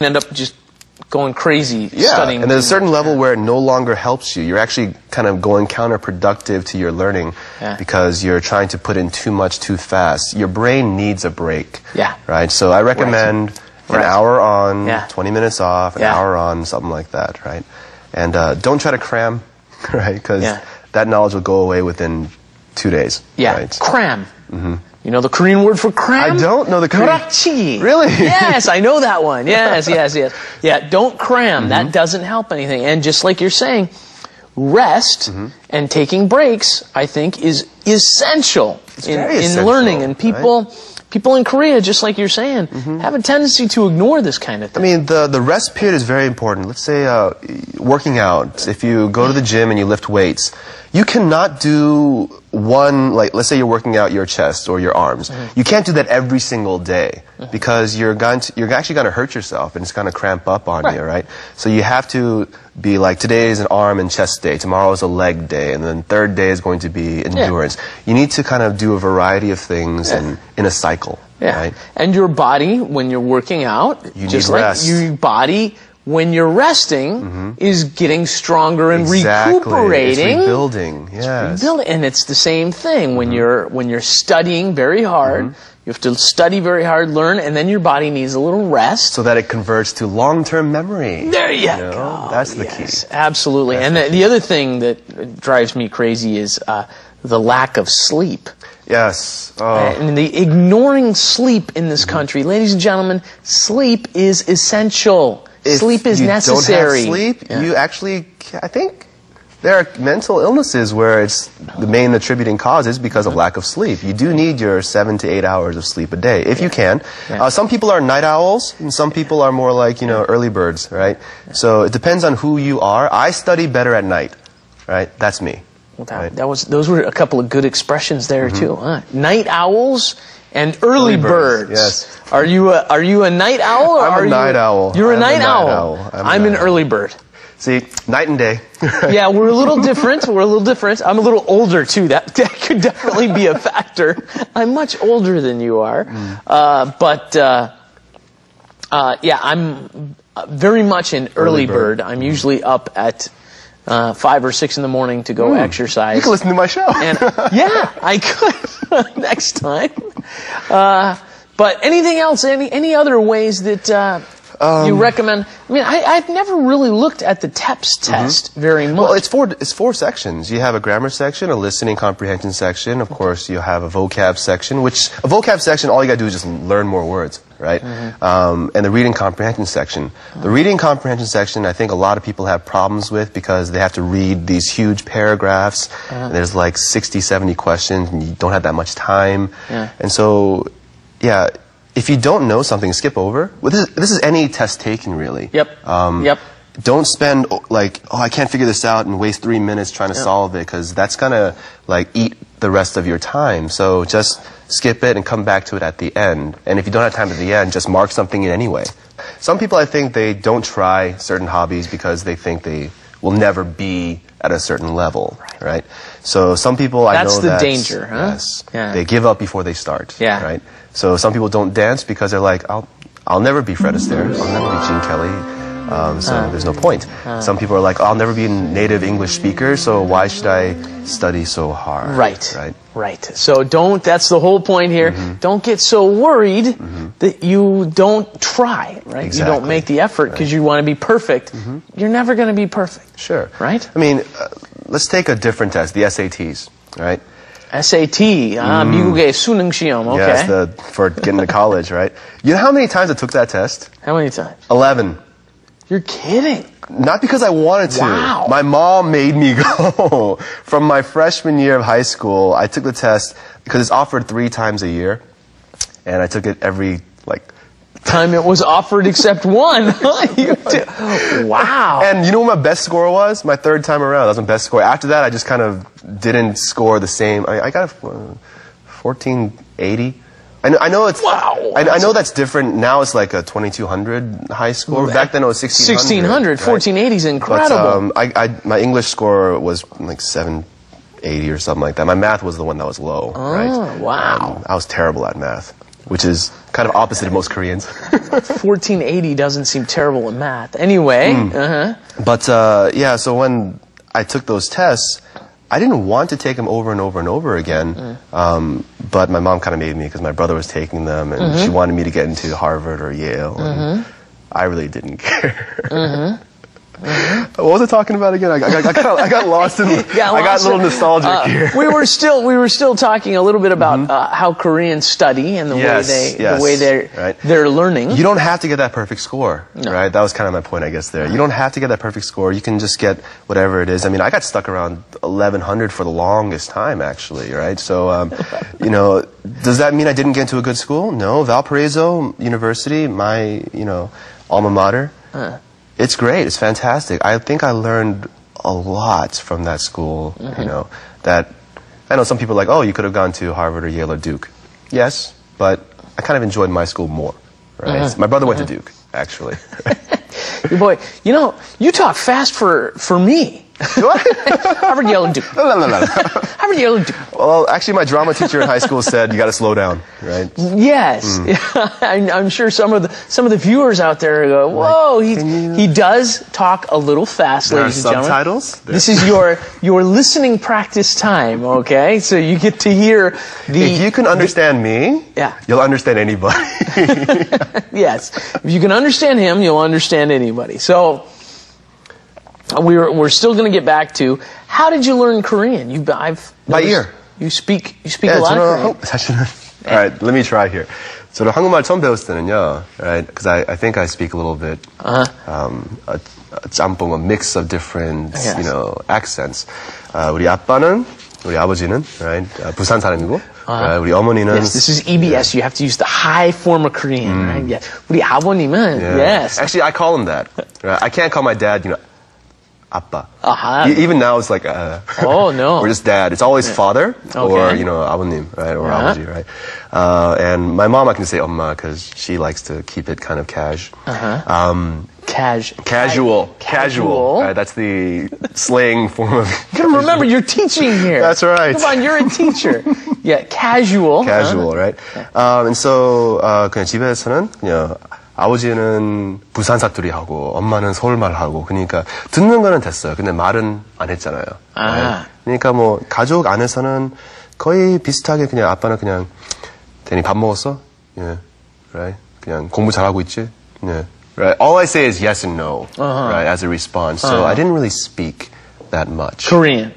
end up just going crazy Yeah, studying. and there's a certain level where it no longer helps you. You're actually kind of going counterproductive to your learning because you're trying to put in too much too fast. Your brain needs a break. Yeah. Right? So I recommend an hour on, 20 minutes off, an hour on, something like that, right? And don't try to cram, right? Because that knowledge will go away within 2 days. Yeah, right? cram. You know the Korean word for cram? I don't know the Korean. 그렇지. Really? Yes, I know that one. Yes. Yeah, don't cram. That doesn't help anything. And just like you're saying, rest and taking breaks, I think, is essential in learning. And people in Korea, just like you're saying, have a tendency to ignore this kind of thing. I mean, the rest period is very important. Let's say working out. If you go to the gym and you lift weights, you cannot do one, like, let's say you're working out your chest or your arms. You can't do that every single day because you're actually going to hurt yourself and it's going to cramp up on you, right? So you have to be like, today is an arm and chest day, tomorrow is a leg day, and then third day is going to be endurance. You need to kind of do a variety of things in a cycle, right? And your body, when you're working out, you just need rest. like your body, when you're resting, is getting stronger and recuperating. It's rebuilding, yes. And it's the same thing when you're studying very hard. You have to study very hard, learn, and then your body needs a little rest. So that it converts to long-term memory. There you go. That's the key. Absolutely. And the other thing that drives me crazy is the lack of sleep. Yes. And the ignoring sleep in this country. Ladies and gentlemen, sleep is essential. Sleep is necessary. If you don't have sleep, you actually, I think, there are mental illnesses where it's the main attributing cause is because of lack of sleep. You do need your 7 to 8 hours of sleep a day, if you can. Some people are night owls, and some people are more like, early birds, right? So it depends on who you are. I study better at night, right? That's me. Well, those were a couple of good expressions there, too. Huh? Night owls and early birds. Yes. Are you a night owl? Or I'm a night owl. You're a night owl. I'm an early bird. See, night and day. Yeah, we're a little different. I'm a little older, too. That could definitely be a factor. I'm much older than you are. I'm very much an early bird. I'm usually up at 5 or 6 in the morning to go exercise. You can listen to my show. And, I could next time. But anything else? Any other ways that you recommend? I mean, I've never really looked at the TEPS test very much. Well, it's four sections. You have a grammar section, a listening comprehension section. Of course, you have a vocab section. A vocab section, all you got to do is just learn more words, right? And the reading comprehension section. The reading comprehension section, I think a lot of people have problems with because they have to read these huge paragraphs. And there's like 60, 70 questions, and you don't have that much time. And so, if you don't know something, skip over. Well, this is any test taken, really. Don't spend, I can't figure this out and waste 3 minutes trying to solve it, because that's going to, eat the rest of your time. So just skip it and come back to it at the end. And if you don't have time at the end, just mark something in anyway. Some people, I think, they don't try certain hobbies because they think they will never be at a certain level, right? So some people, that's the danger, huh? Yes. They give up before they start, right? So some people don't dance because they're like, I'll never be Fred Astaire, I'll never be Gene Kelly, so there's no point. Some people are like, I'll never be a native English speaker, so why should I study so hard? Right. So that's the whole point here. Don't get so worried that you don't try, right? Exactly. You don't make the effort because you want to be perfect. You're never going to be perfect. Sure. Right? I mean, let's take a different test, the SATs, right? SAT, 미국의 수능 시험, okay. Yes, for getting to college, right? You know how many times I took that test? How many times? 11. You're kidding. Not because I wanted to. Wow. My mom made me go. From my freshman year of high school, I took the test because it's offered 3 times a year. And I took it every, time it was offered except one. Wow. And you know what my best score was? My 3rd time around. That was my best score. After that, I just kind of didn't score the same. I got a 1480. I know it's. Wow. I know that's different. Now it's like a 2200 high score. Back then it was 1600. 1600. 1480 is incredible. But, my English score was like 780 or something like that. My math was the one that was low. Right? Wow. I was terrible at math. which is kind of opposite of most Koreans. 1480 doesn't seem terrible at math. Anyway. But yeah, so when I took those tests, I didn't want to take them over and over and over again, but my mom kind of made me because my brother was taking them, and she wanted me to get into Harvard or Yale. And I really didn't care. What was I talking about again? I got lost in. I got a little nostalgic here. We were still talking a little bit about how Koreans study and the way they're learning. You don't have to get that perfect score, right? That was kind of my point, I guess. There, you don't have to get that perfect score. You can just get whatever it is. I mean, I got stuck around 1100 for the longest time, actually, right? So, you know, does that mean I didn't get into a good school? No, Valparaiso University, my alma mater. It's great. It's fantastic. I think I learned a lot from that school, that I know some people are like, oh, you could have gone to Harvard or Yale or Duke. Yes, but I kind of enjoyed my school more, right? My brother went to Duke, actually. Boy, you talk fast for me. What? Harvard, Yale, and Duke. No. Harvard, Yale, and Duke. Well, actually, my drama teacher in high school said you got to slow down, right? Yes, I'm sure some of the viewers out there go, "Whoa, he does talk a little fast, ladies and gentlemen." Subtitles. This is your listening practice time, okay? So you get to hear the. If you can understand me, you'll understand anybody. Yes, if you can understand him, you'll understand anybody. So. We're still going to get back to how did you learn Korean? By ear. You speak a lot of Korean. 사실은, all right, let me try here. 저는 한국말 처음 배웠을 때는요, right? Because I think I speak a little bit a 짬뽕, a mix of different accents. 우리 아버지는 right? 부산 사람이고. 우리 어머니는 yes, this is EBS. You have to use the high form of Korean, right? Yeah. 우리 아버님은 yes. Actually, I call him that. Right? I can't call my dad, 아빠. Even now it's like, oh no, or just dad. It's always father or 아버님, right, or 아버지, right. And my mom, I can say 엄마 because she likes to keep it kind of casual. Right? That's the slang form of. You gotta remember, you're teaching here. That's right. Come on, you're a teacher. Yeah, casual. Right. And so 그냥 집에서는 그냥. 아버지는 부산 사투리 하고 엄마는 서울말 하고 그러니까 듣는 거는 됐어요. 근데 말은 안 했잖아요. 네. 그러니까 뭐 가족 안에서는 거의 비슷하게 그냥 아빠는 그냥 대니 밥 먹었어? 예. Right? 그냥 공부 잘하고 있지? 예. Right? All I say is yes and no. Right? As a response. So I didn't really speak that much. Korean.